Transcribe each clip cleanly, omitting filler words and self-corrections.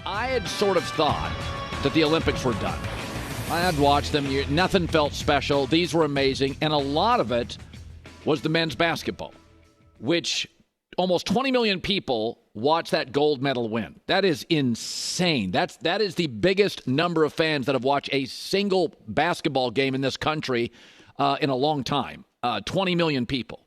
I had sort of thought that the Olympics were done. I had watched them. Nothing felt special. These were amazing. And a lot of it was the men's basketball, which almost 20 million people watched that gold medal win. That is insane. That is the biggest number of fans that have watched a single basketball game in this country in a long time. 20 million people.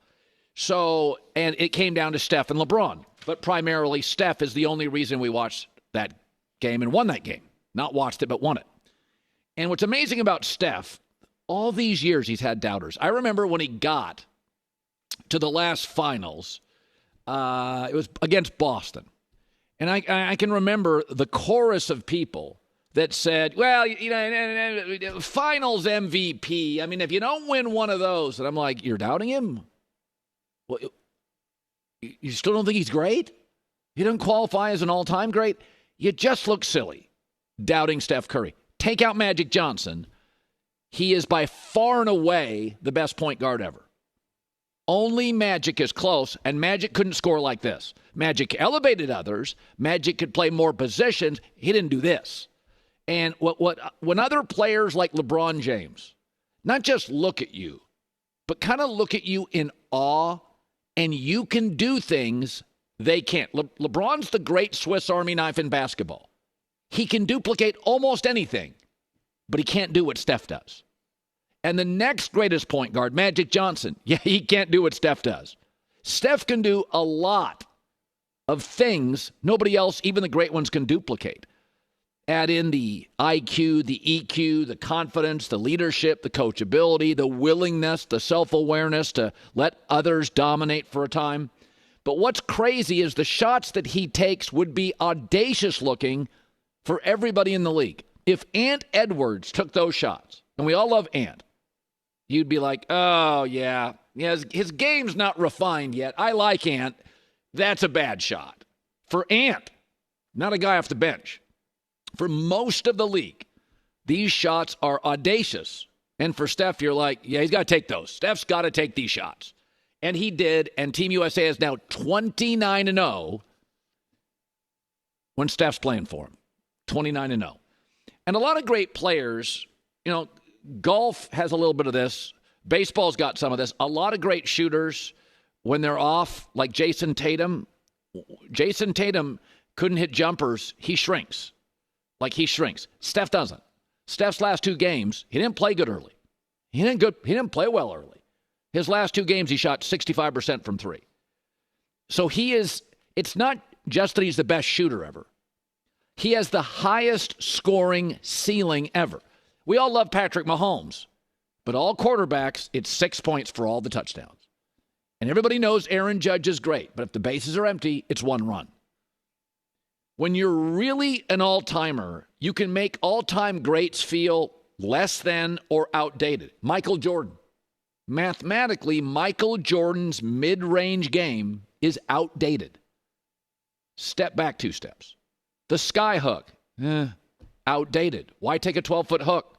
So, and it came down to Steph and LeBron. But primarily, Steph is the only reason we watched that game and won that game. Not watched it, but won it. And what's amazing about Steph, all these years he's had doubters. I remember when he got to the last finals, it was against Boston. And I can remember the chorus of people that said, well, finals MVP. I mean, if you don't win one of those, and I'm like, you're doubting him? Well, you still don't think he's great? He doesn't qualify as an all-time great? You just look silly doubting Steph Curry. Take out Magic Johnson. He is by far and away the best point guard ever. Only Magic is close, and Magic couldn't score like this. Magic elevated others. Magic could play more positions. He didn't do this. And when other players like LeBron James, not just look at you, but kind of look at you in awe, and you can do things they can't. LeBron's the great Swiss Army knife in basketball. He can duplicate almost anything, but he can't do what Steph does. And the next greatest point guard, Magic Johnson, he can't do what Steph does. Steph can do a lot of things nobody else, even the great ones, can duplicate. Add in the IQ, the EQ, the confidence, the leadership, the coachability, the willingness, the self-awareness to let others dominate for a time. But what's crazy is the shots that he takes would be audacious looking for everybody in the league. If Ant Edwards took those shots, and we all love Ant, you'd be like, oh, yeah, his game's not refined yet. I like Ant. That's a bad shot. For Ant, not a guy off the bench. For most of the league, these shots are audacious. And for Steph, you're like, yeah, he's got to take those. Steph's got to take these shots. And he did, and Team USA is now 29-0 when Steph's playing for him. 29-0. And a lot of great players, golf has a little bit of this. Baseball's got some of this. A lot of great shooters, when they're off, like Jason Tatum. Jason Tatum couldn't hit jumpers. He shrinks. Steph doesn't. Steph's last two games, he didn't play good early. He didn't play well early. His last two games, he shot 65% from three. So it's not just that he's the best shooter ever. He has the highest scoring ceiling ever. We all love Patrick Mahomes, but all quarterbacks, it's 6 points for all the touchdowns. And everybody knows Aaron Judge is great, but if the bases are empty, it's one run. When you're really an all-timer, you can make all-time greats feel less than or outdated. Michael Jordan. Mathematically, Michael Jordan's mid-range game is outdated. Step back 2 steps. The sky hook, outdated. Why take a 12-foot hook?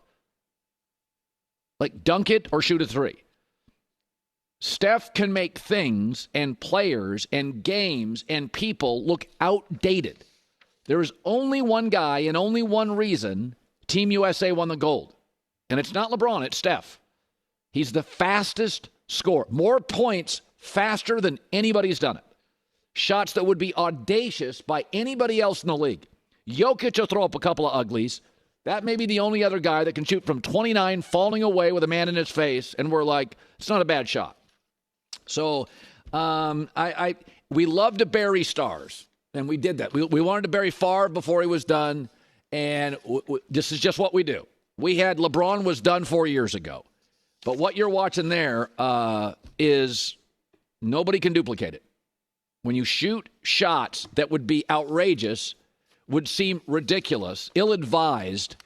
Like, dunk it or shoot a three. Steph can make things and players and games and people look outdated. There is only one guy and only one reason Team USA won the gold. And it's not LeBron, it's Steph. He's the fastest scorer. More points faster than anybody's done it. Shots that would be audacious by anybody else in the league. Jokic will throw up a couple of uglies. That may be the only other guy that can shoot from 29, falling away with a man in his face, and we're like, it's not a bad shot. So we love to bury stars, and we did that. We wanted to bury Favre before he was done, and this is just what we do. LeBron was done 4 years ago. But what you're watching there is nobody can duplicate it. When you shoot shots that would be outrageous, would seem ridiculous, ill-advised,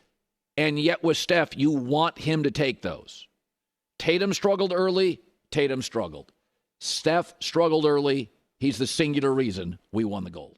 and yet with Steph, you want him to take those. Tatum struggled early. Tatum struggled. Steph struggled early. He's the singular reason we won the gold.